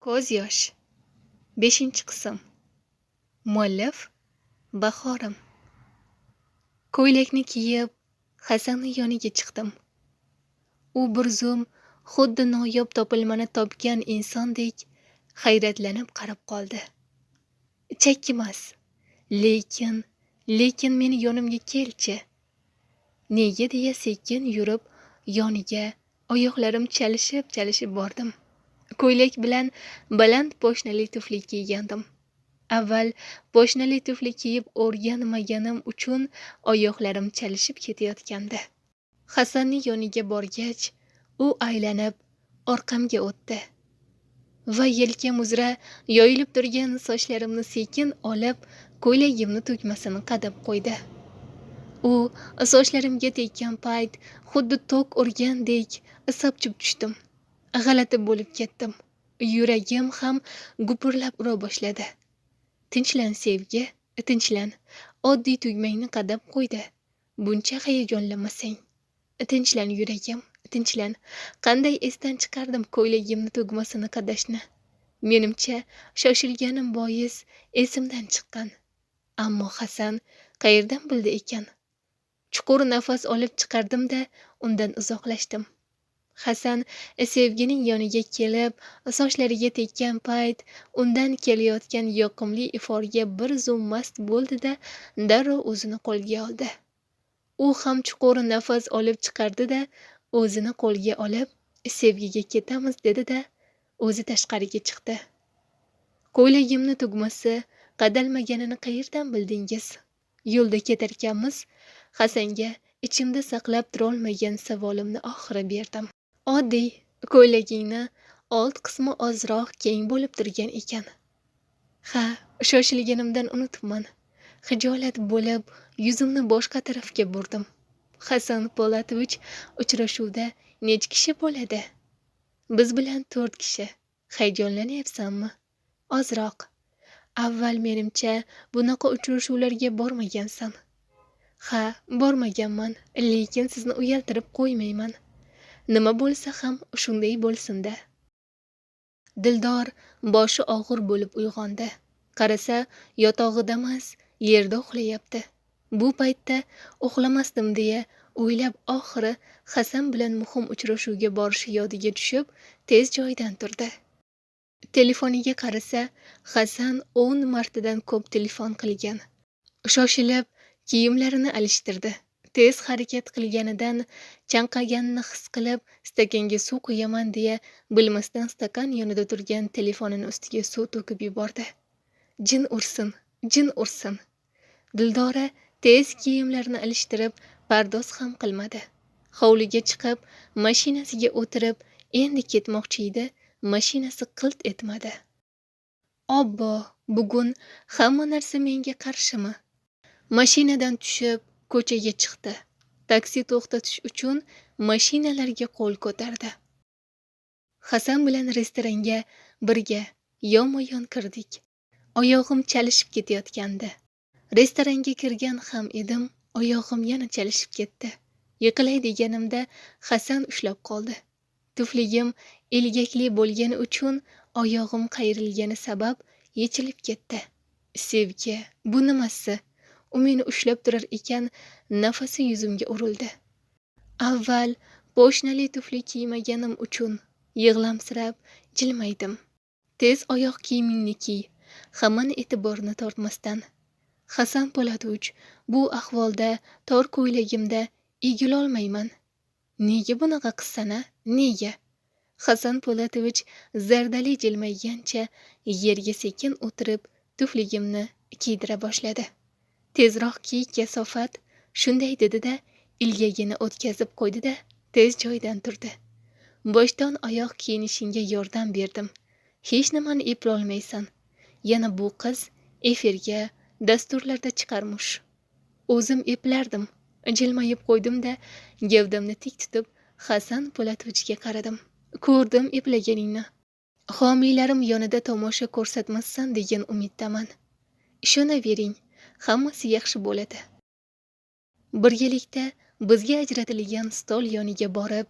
Ko'z yosh. 5-qism. Muallif Bahorim. Ko'ylakni kiyib, Hasanning yoniga chiqdim. U bir zum xuddi noyob topilmani topgan insondek hayratlanib qarab qoldi. Chakkimas. Lekin meni yonimga kelchi. Nega deya sekin yurib, yoniga oyoqlarim chalishib bordim. Ko'ylak bilan baland poshnali tufli kiygandim. Avval poshnali tufli kiyib o'rganmaganim uchun oyoqlarim chalishib ketayotgandi. Hasanning yoniga borgach, u aylanib orqamga o'tdi va yelkam uzra yoyilib turgan sochlarimni sekin olib, ko'ylagimni tugmasini qadab qo'ydi. U sochlarimga tekkan payt xuddi tok urgandek sapchib tushdim. G'alati bo'lib ketdim. Yuragim ham gupurlab ura boshladi. Tinchlan sevgi, tinchlan. Oddiy tugmangni qadab qo'ydi. Buncha hayajonlanmasang. Tinchlan yuragim, tinchlan. Qanday esdan chiqardim ko'ylagimni tugmasini qadashni. Menimcha shoshilganim bois esimdan chiqqan. Ammo Hasan qayerdan bildi ekan? Chuqur nafas olib chiqardim-da, undan uzoqlashdim. Hasan sevgining yoniga kelib, sochlariga tekkan payt undan kelayotgan yoqimli iforga bir zum mast bo'ldi-da, darrov o'zini qo'lga oldi. U ham chuqur nafas olib chiqardi-da, o'zini qo'lga olib, sevgiga ketamiz dedi-da, o'zi tashqariga chiqdi. Ko'ylagimni tugmasi qadalmaganini qayerdan bildingiz? Yo'lda ketarkanmiz, Hasanga ichimda saqlab turolmagan savolimni oxiri berdim. Oddiy, ko'ylagingni old qismi ozroq keng bo'lib turgan ekan. Ha, shoshilganimdan unutibman. Xijolat bo'lib, yuzimni boshqa tarafga burdim. Hasan Polatovich, uchrashuvda necha kishi bo'ladi? Biz bilan 4 kishi. Hayajonlanyapsanmi? Ozroq. Avval menimcha bunaqa uchrashuvlarga bormagansan. Ha, bormaganman, lekin sizni uyaltirib qo'ymayman. Nima bo'lsa ham shunday bo'lsin-da. Dildor boshi og'ir bo'lib uyg'ondi. Qarasa, yotog'ida emas, yerda uxlayapti. Bu paytda uxlamasdim deya o'ylab, oxiri Hasan bilan muhim uchrashuvga borishi yodiga tushib, tez joyidan turdi. Telefoniga qarasa, Hasan 10 martadan ko'p telefon qilgan. Shoshilib kiyimlarini alishtirdi. Tez harakat qilganidan chanqaganini his qilib, stakanga suv quyaman deya bilmasdan stakan yonida turgan telefonining ustiga suv to'kib yubordi. Jin ursin. Dildora tez kiyimlarini alishtirib, pardoz ham qilmadi. Hovliga chiqib, mashinasiga o'tirib, endi ketmoqchi edi, mashinasi qilt etmadi. Obbo, bugun hamma narsa menga qarshimi? Mashinadan tushib, ko'chaga chiqdi. Taksi to'xtatish uchun mashinalarga qo'l ko'tardi. Hasan bilan restoranga birga yonma-yon kirdik. Oyog'im chalishib ketayotgandi. Restoranga kirgan ham edim, oyog'im yana chalishib ketdi. Yiqilay deganimda Hasan ushlab qoldi. Tufligim ilgakli bo'lgani uchun oyog'im qayrilgani sabab yechilib ketdi. Sevgi, bu nimasi? U meni ushlab turar ekan, nafasi yuzimga urildi. Avval poshnali tufli kiymaganim uchun yig'lamsirab jilmaydim. Tez oyoq kiyimingni kiy, hammani e'tiborini tortmasdan. Hasan Polatovich, bu ahvolda tor ko'ylagimda egilolmayman. Nega bunaqa qilsana? Nega? Hasan Polatovich zardali jilmaygancha yerga sekin o'tirib, tufligimni kiydira boshladi. Tezroq kiy, kasofat, shunday dedi-da, ilgagini o'tkazib qo'ydi-da, tez joyidan turdi. Boshdan oyoq kiyinishingga yordam berdim. Hech nimani eplolmaysan. Yana bu qiz efirga, dasturlarda chiqarmush. O'zim eplardim. Jilmayib qo'ydim-da, gavdamni tik tutib, Hasan Polatovichga qaradim. Ko'rdim eplaganingni. Homiylarim yonida tomosha ko'rsatmassan degan umiddaman. Ishonavering, hammasi yaxshi bo'ladi. Birgalikda bizga ajratilgan stol yoniga borib,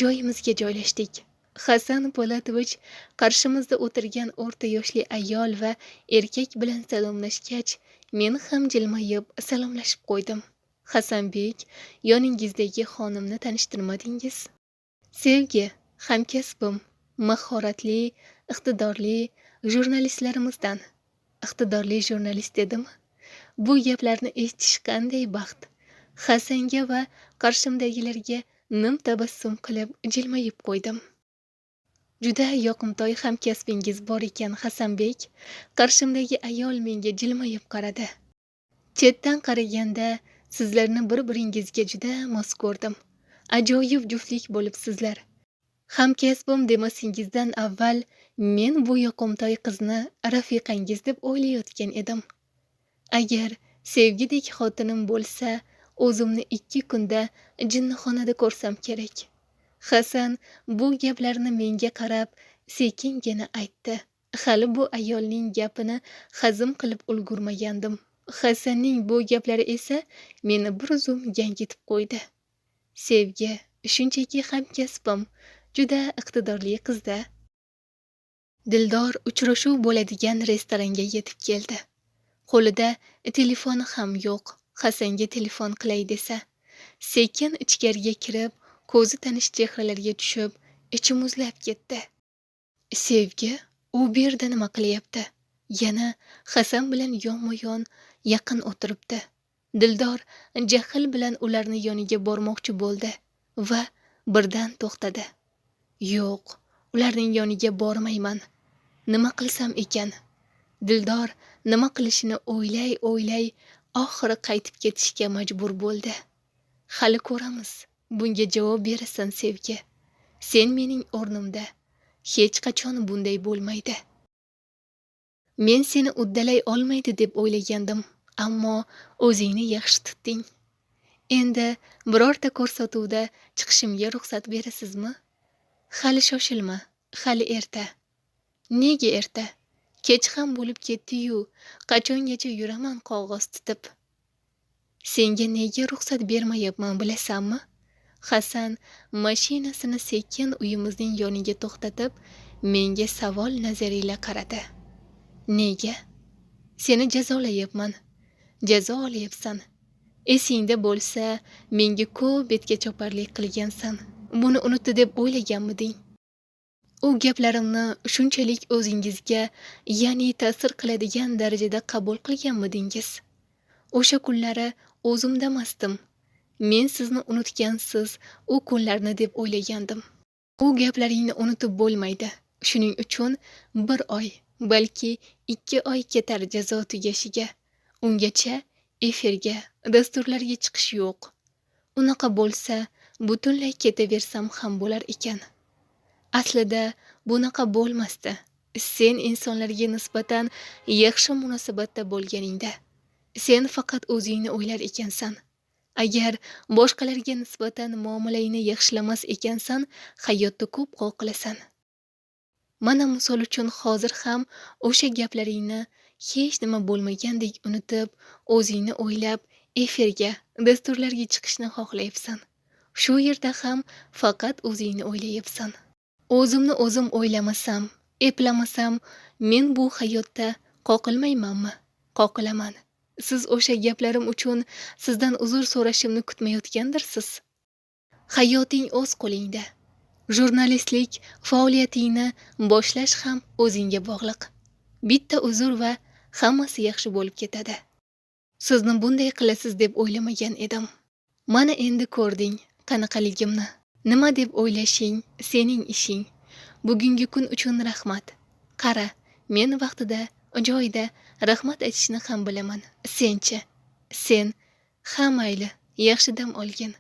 joyimizga joylashdik. Hasan Polatovich qarshimizda o'tirgan o'rta yoshli ayol va erkak bilan salomlashgach, men ham jilmayib salomlashib qo'ydim. Hasanbek, yoningizdagi xonimni tanishtirmadingiz? Sevgi, hamkasbim, mahoratli, iqtidorli jurnalistlarimizdan. Iqtidorli jurnalist dedimi? Bu gaplarni eshitish qanday baxt. Hasanga va qarshimdagilarga nim tabassum qilib jilmayib qo'ydim. Juda yoqimtoy hamkasbingiz bor ekan, Hasanbek. Qarshimdagi ayol menga jilmayib qaradi. Chetdan qaraganda sizlarni bir-biringizga juda mos ko'rdim. Ajoyib juftlik bo'libsizlar. Hamkasbim demasingizdan avval men bu yoqimtoy qizni rafiqangiz deb o'ylayotgan edim. Agar sevgidek xotinim bo'lsa, o'zimni 2 kunda jinnixonada ko'rsam kerak. Hasan bu gaplarni menga qarab sekingina aytdi. Hali bu ayolning gapini hazm qilib ulgurmagandim. Hasanning bu gaplari esa meni bir zum gangitib qo'ydi. Sevgi, shunchaki hamkasbim, juda iqtidorli qizda. Dildor uchrashuv bo'ladigan restoranga yetib keldi. Qo'lida telefoni ham yo'q. Hasanga telefon qilay desa, sekin ichkariga kirib, ko'zi tanish chehralarga tushib, ichi muzlab ketdi. Sevgi, u bu yerda nima qilyapti? Yana Hasan bilan yonma-yon yaqin o'tiribdi. Dildor jahl bilan ularni yoniga bormoqchi bo'ldi va birdan to'xtadi. Yo'q, ularning yoniga bormayman. Nima qilsam ekan? Dildor nima qilishini o'ylay oxiri qaytib ketishga majbur bo'ldi. Hali ko'ramiz. Bunga javob berasan, Sevgi. Sen mening o'rnimda hech qachon bunday bo'lmaydi. Men seni uddalay olmaydi deb o'ylagandim, ammo o'zingni yaxshi tutding. Endi birorta ko'rsatuvda chiqishimga ruxsat berasizmi? Hali shoshilma, hali erta. Nega erta? Kech ham bo'lib ketdi-yu, qachongacha yuraman qog'oz tutib. Senga nega ruxsat bermayapman bilasanmi? Hasan mashinasini sekin uyimizning yoniga to'xtatib, menga savol nazariyle qaradi. Nega? Seni jazolayapman. Jazo olyapsan. Esingda bo'lsa, menga ko'p betga choparlik qilgansan. Buni unutdi deb o'ylaganmiding? U gaplarimni shunchalik o'zingizga, ya'ni ta'sir qiladigan darajada qabul qilganmidingiz? O'sha kunlari o'zimdamasdim. Men sizni unutgansiz u kunlarni deb o'ylagandim. U gaplaringni unutib bo'lmaydi. Shuning uchun 1 oy, balki 2 oy ketar jazo tugashiga. Ungacha efirga, dasturlarga chiqish yo'q. Unaqa bo'lsa, butunlay ketaversam ham bo'lar ekan. Aslida bunaqa bo'lmasdi. Sen insonlarga nisbatan yaxshi munosabatda bo'lganingda, sen faqat o'zingni o'ylar ekansan. Agar boshqalarga nisbatan muomalangni yaxshilamas ekansan, hayotda ko'p qoqilasan. Mana misol uchun hozir ham o'sha gaplaringni hech nima bo'lmagandek unutib, o'zingni o'ylab, efirga, dasturlarga chiqishni xohlayapsan. Shu yerda ham faqat o'zingni o'ylayapsan. O'zimni o'zim o'ylamasam, eplamasam, men bu hayotda qoqilmaymanmi? Qoqilaman. Siz o'sha gaplarim uchun sizdan uzr so'rashimni kutmayotgandirsiz. Hayoting o'z qo'lingda. Jurnalistlik faoliyatingni boshlash ham o'zingga bog'liq. Bitta uzr va hammasi yaxshi bo'lib ketadi. Sizni bunday qilasiz deb o'ylamagan edim. Mana endi ko'rding qanaqaligimni. Nima deb o'ylashing sening ishing. Bugungi kun uchun rahmat. Qara, men vaqtida, joyida rahmat aytishni ham bilaman. Senchi? Sen ham mayli, yaxshi dam olgin.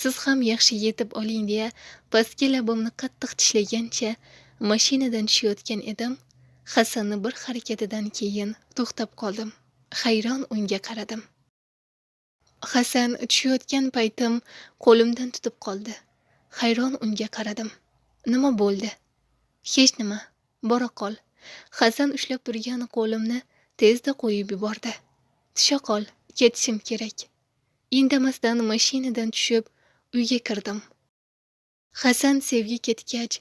Siz ham yaxshi yetib oling deya pastki labimni qattiq tishlagancha mashinadan tushayotgan edim. Hasanni bir harakatidan keyin to'xtab qoldim. Hayron unga qaradim. Hasan tushayotgan paytim qo'limdan tutib qoldi. Hayron unga qaradim. Nima bo'ldi? Hech nima. Bora qol. Hasan ushlab turgan qo'limni tezda qo'yib yubordi. Tusha qol, ketishim kerak. Indamasdan mashinadan tushib uyga kirdim. Hasan Sevgi ketgach,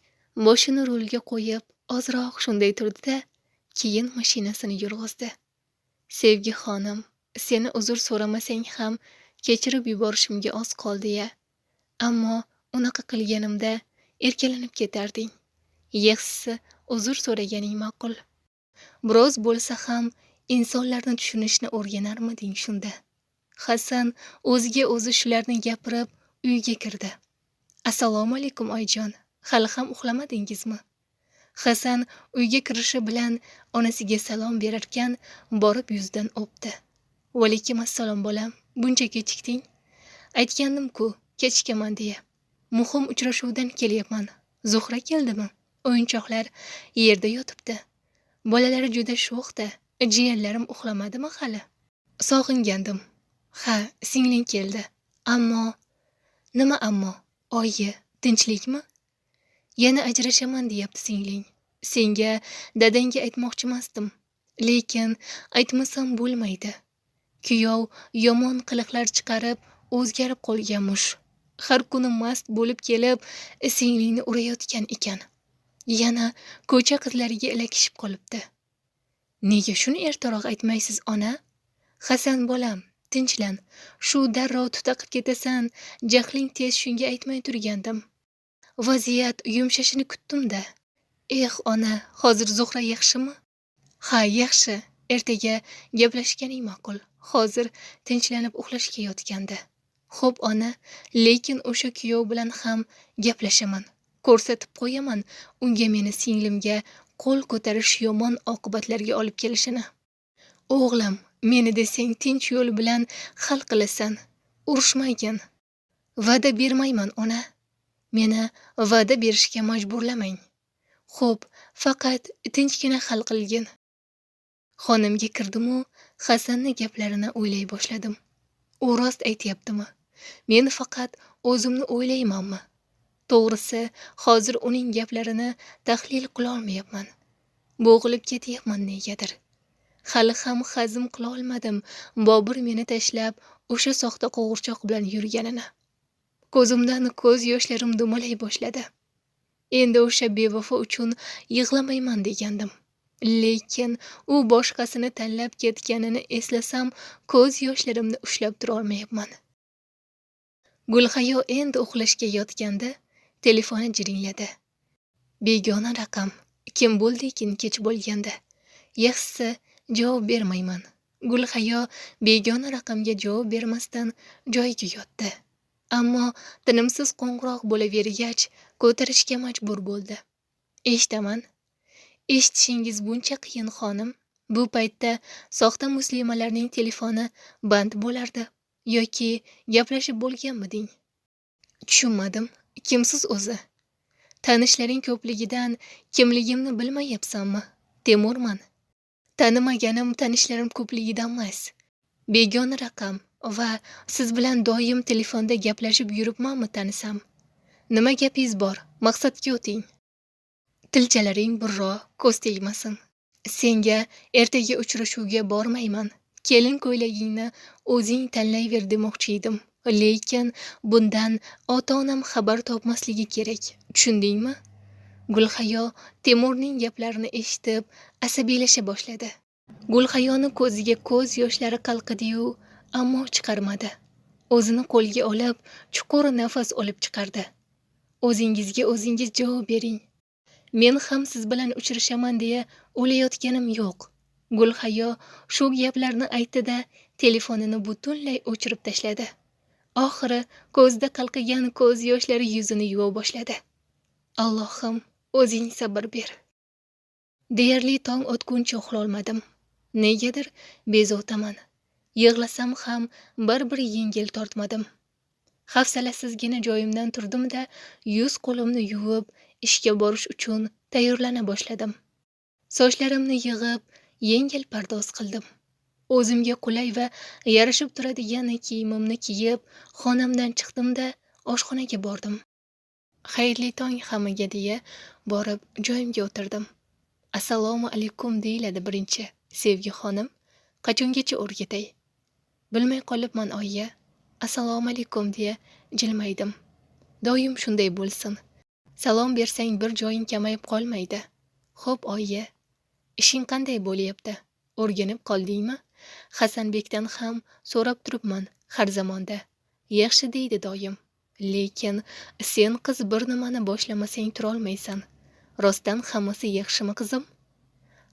boshini rulga qo'yib ozroq shunday turdi-da, keyin mashinasini yurg'izdi. Sevgi xonim, seni uzr so'ramasang ham kechirib yuborishimga oz qoldi-ya. Ammo unaqa qilganimda erkalanib ketarding. Yaxshisi uzr so'raganing ma'qul. Biroz bo'lsa ham insonlarni tushunishni o'rganarmiding shunda? Hasan o'ziga o'zi shularni gapirib uyga kirdi. Assalomu alaykum oyijon, hali ham uxlamadingizmi? Hasan uyga kirishi bilan onasiga salom berarkan, borib yuzidan o'pdi. Va alaykum assalom bolam, buncha kechikding? Aytgandim-ku, kechikaman deya. Muhim uchrashuvdan kelyapman. Zuhra keldimi? O'yinchoqlar yerda yotibdi. Bolalari juda sho'xda. Jiyanlarim uxlamadimi hali? Sog'ingandim. Ha, singling keldi. Ammo nima ammo? Oyi, tinchlikmi? Yana ajrashaman deyapti singling. Senga dadangga aytmoqchimasdim, lekin aytmasam bo'lmaydi. Kuyov yomon qiliqlar chiqarib, o'zgarib qolganmish. Har kuni mast bo'lib kelib, singlingni urayotgan ekan. Yana ko'cha qizlariga ilakishib qolibdi. Nega shuni ertaroq aytmaysiz, ona? Hasan bolam, tinchlan. Shu darrov tutaqib ketasan, jahling tez shunga aytmay turgandim. Vaziyat yumshashini kutdim-da. Ona, hozir Zuhra yaxshimi? Ha, yaxshi. Ertaga gaplashganing ma'qul. Hozir tinchlanib uxlashga yotgandi. Xo'p, ona, lekin o'sha kuyov bilan ham gaplashaman. Ko'rsatib qo'yaman unga meni singlimga qo'l ko'tarish yomon oqibatlarga olib kelishini. O'g'lim, meni desang tinch yo'l bilan hal qilasan. Urushmaygin. Va'da bermayman, ona. Meni va'da berishga majburlamang. Xo'p, faqat tinchgina hal qilgin. Xonamga kirdim-u, Hasanning gaplarini o'ylay boshladim. U rost aytayaptimi? Men faqat o'zimni o'ylaymanmi? To'g'risi, hozir uning gaplarini tahlil qila olmayapman. Bo'g'ilib ketyapman negadir. Hali ham hazm qila olmadim Bobur meni tashlab o'sha soxta qo'g'irchoq bilan yurganini. Ko'zimdan ko'z yoshlarim dumalay boshladi. Endi o'sha bevafo uchun yig'lamayman degandim. Lekin u boshqasini tanlab ketganini eslasam, ko'z yoshlarimni ushlab tura olmayapman. Gulhayo endi uxlashga yotganda telefoni jiringladi. Begona raqam. Kim bo'ldi-kin kech bo'lganda? Yaxshisi javob bermayman. Gulhayo begona raqamga javob bermasdan joyiga yotdi. Ammo tinimsiz qo'ng'iroq bo'lavergach, ko'tarishga majbur bo'ldi. Eshitaman. Eshitishingiz buncha qiyin xonim. Bu paytda soxta muslimalarning telefoni band bo'lardi yoki gaplashib bo'lganmiding? Tushunmadim. Kimsiz o'zi? Tanishlaring ko'pligidan kimligimni bilmayapsanmi? Temurman. Tanimaganim tanishlarim ko'pligidan emas. Begona raqam va siz bilan doim telefonda gaplashib yuribmanmi tanisam? Nima gapingiz bor? Maqsadga o'ting. Tilchalaring burro, ko'z tegmasin. Senga ertaga uchrashuvga bormayman. Kelin ko'ylagingni o'zing tanlayver demoqchi edim. Lekin bundan ota-onam xabar topmasligi kerak. Tushundingmi? Gulhayo Temurning gaplarini eshitib asabiylasha boshladi. Gulhayoni ko'ziga ko'z yoshlari qalqidi-yu, ammo chiqarmadi. O'zini qo'lga olib, chuqur nafas olib chiqardi. O'zingizga o'zingiz javob bering. Men ham siz bilan uchrashaman deya o'layotganim yo'q. Gulhayo shu gaplarni aytdi-da, telefonini butunlay o'chirib tashladi. Oxiri ko'zda qalqigan ko'z yoshlari yuzini yuva boshladi. Allohim, o'zing sabr ber. Deyarli tong otguncha uxlolmadim. Negadir bezovtaman. Yig'lasam ham bir yengil tortmadim. Hafsalasizgina joyimdan turdim-da, yuz qo'limni yuvib, ishga borish uchun tayyorlana boshladim. Sochlarimni yig'ib, yengil pardoz qildim. O'zimga qulay va yarashib turadigan kiyimimni kiyib, xonamdan chiqdim-da, oshxonaga bordim. Xayrli tong hammaga deya borib joyimga o'tirdim. Assalomu alaykum deyiladi birinchi. Sevgi xonim, qachongacha o'rgatay? Bilmay qolibman oyi. Assalomu alaykum deya jilmaydim. Doim shunday bo'lsin. Salom bersang bir joying kamayib qolmaydi. Xo'p, oyi, ishing qanday bo'lyapti? O'rganib qoldingmi? Hasanbekdan ham so'rab turibman har zamonda. Yaxshi deydi doim. Lekin sen qiz bir nimani boshlamasang turolmaysan. Rostdan hammasi yaxshimi qizim?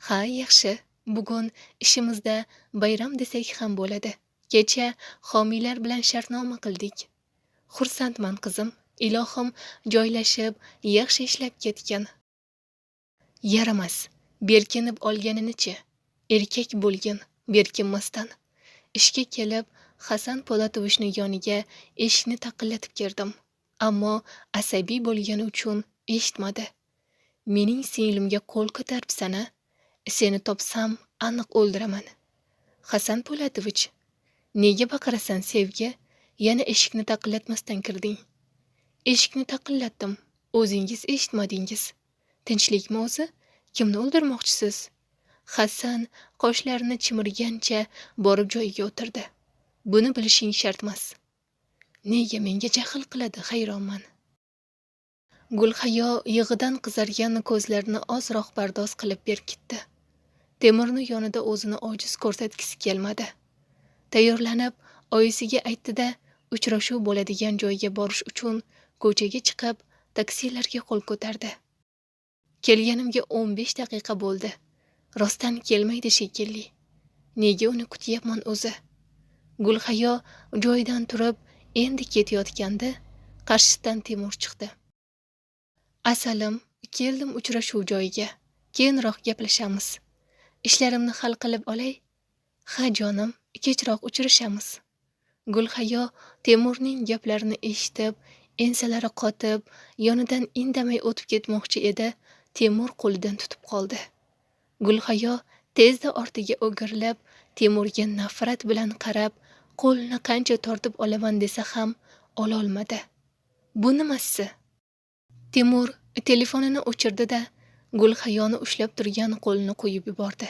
Ha, yaxshi. Bugun ishimizda bayram desak ham bo'ladi. Kecha homiylar bilan shartnoma qildik. Xursandman qizim. Ilohim joylashib, yaxshi ishlab ketgan. Yaramas. Berkinib olganini-chi? Erkak bo'lgin, berkinmasdan. Ishga kelib, Hasan Polatovichning yoniga eshikni taqillatib kirdim. Ammo asabiy bo'lgani uchun eshitmadi. Mening singlimga qo'l ko'taribsan-a? Seni topsam, aniq o'ldiraman. Hasan Polatovich, nega baqirasan sevgi? Yana eshikni taqillatmasdan kirding. Eshikni taqillatdim. O'zingiz eshitmadingiz. Tinchlikmi o'zi? Kimni o'ldirmoqchisiz? Hasan qoshlarini chimirgancha borib joyiga o'tirdi. Buni bilishing shart emas. Nega menga jahl qiladi, hayronman. Gulhayo yig'idan qizargan ko'zlarini ozroq bardoz qilib berkitdi. Temurni yonida o'zini ojiz ko'rsatgisi kelmadi. Tayyorlanib, oyisiga aytdi-da, uchrashuv bo'ladigan joyga borish uchun ko'chaga chiqib, taksilarga qo'l ko'tardi. Kelganimga 15 daqiqa bo'ldi. Rostdan kelmaydi shekilli. Nega uni kutyapman o'zi? Gulhayo joyidan turib, endi ketayotganda qarshisidan Temur chiqdi. Asalim, keldim uchrashuv joyiga. Keyinroq gaplashamiz. Ishlarimni hal qilib olay. Ha jonim, kechroq uchrashamiz. Gulhayo Temurning gaplarini eshitib, ensalari qotib, yonidan indamay o'tib ketmoqchi edi. Temur qo'lidan tutib qoldi. Gulhayo tezda ortiga o'girilib, Temurga nafrat bilan qarab, qo'lni qancha tortib olaman desa ham ololmadi. Bu nimasi? Temur telefonini o'chirdi-da, Gulhayoni ushlab turgan qo'lini qo'yib yubordi.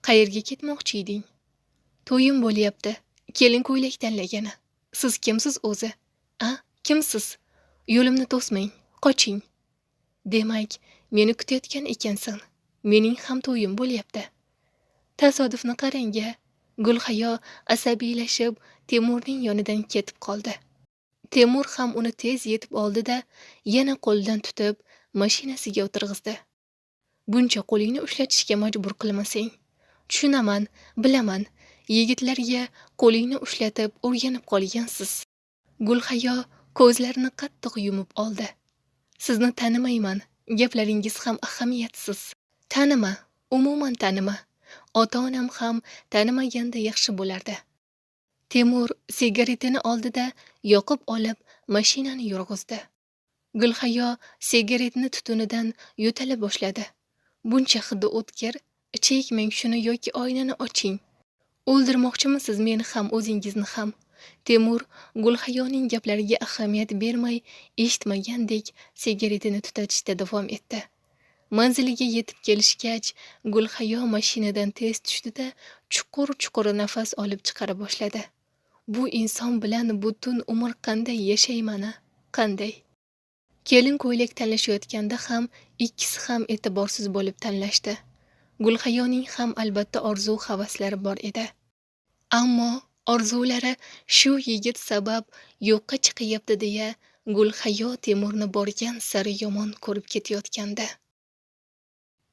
Qayerga ketmoqchi eding? To'yim bo'lyapti. Kelin ko'ylak tanlagani. Siz kimsiz o'zi? A, kimsiz? Yo'limni to'smang, qoching. Demak, meni kutayotgan ekansan. Mening ham to'yim bo'lyapti. Tasodifni qarang-a. Gulhayo asabiylashib Temurning yonidan ketib qoldi. Temur ham uni tez yetib oldi-da, yana qo'ldan tutib, mashinasiga o'tirg'izdi. Buncha qo'lingni ushlatishga majbur qilmasang. Tushunaman, bilaman. Yigitlarga qo'lingni ushlatib o'rganib qolgansiz. Gulhayo ko'zlarini qattiq yumib oldi. Sizni tanimayman. Gaplaringiz ham ahamiyatsiz. Tanima, umuman tanima. Ota-onam ham tanimaganda yaxshi bo'lardi. Temur sigaretini oldi-da, yoqib olib, mashinani yurg'izdi. Gulhayo sigaretni tutunidan yo'tala boshladi. Buncha hidi o'tkir, chekmang shuni yoki oynani oching. O'ldirmoqchimisiz meni ham, o'zingizni ham? Temur Gulhayoning gaplariga ahamiyat bermay, eshitmagandek sigaretini tutatishda davom etdi. Manziliga yetib kelishgach, Gulhayo mashinadan tez tushdi-da, chuqur-chuqur nafas olib chiqara boshladi. Bu inson bilan butun umr qanday yashayman-a? Qanday? Kelin ko'ylak tanlashayotganda ham ikkisi ham e'tiborsiz bo'lib tanlashdi. Gulhayoning ham albatta orzu-havaslari bor edi. Ammo orzulari shu yigit sabab yo'qqa chiqyapti deya Gulhayo Temurni borgan sari yomon ko'rib ketayotgandi.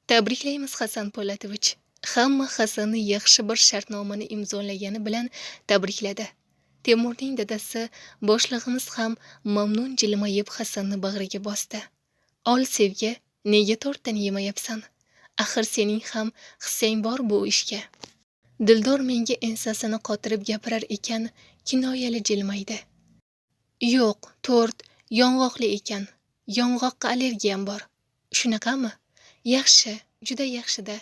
Tabriklaymiz Hasan Polatovich. Hamma Hasanni yaxshi bir shartnomani imzolagani bilan tabrikladi. Temurning dadasi boshlig'imiz ham mamnun jilmayib Hasanni bag'riga bosdi. Ol sevgi, nega tortdan yemayapsan? Axir sening ham hissang bor bu ishga. Dildor menga ensasini qotirib gapirar ekan, kinoyali jilmaydi. Yo'q, tort yong'oqli ekan. Yong'oqqa allergiyam bor. Shunaqami? Yaxshi, juda yaxshi-da.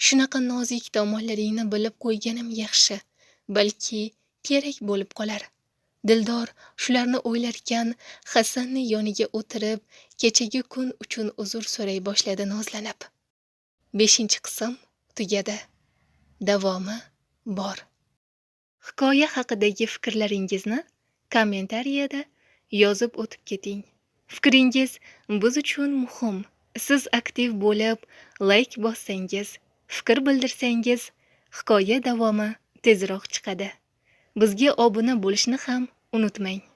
Shunaqa nozik tomonlaringni bilib qo'yganim yaxshi. Balki kerak bo'lib qolar. Dildor shularni o'ylarkan, Hasanning yoniga o'tirib, kechagi kun uchun uzr so'ray boshladi nozlanib. 5-qism tugadi. Davomi bor. Hikoya haqidagi fikrlaringizni kommentariyada yozib o'tib keting. Fikringiz biz uchun muhim. Siz aktiv bo'lib, like bossangiz, fikr bildirsangiz, hikoya davomi tezroq chiqadi. Bizga obuna bo'lishni ham unutmang.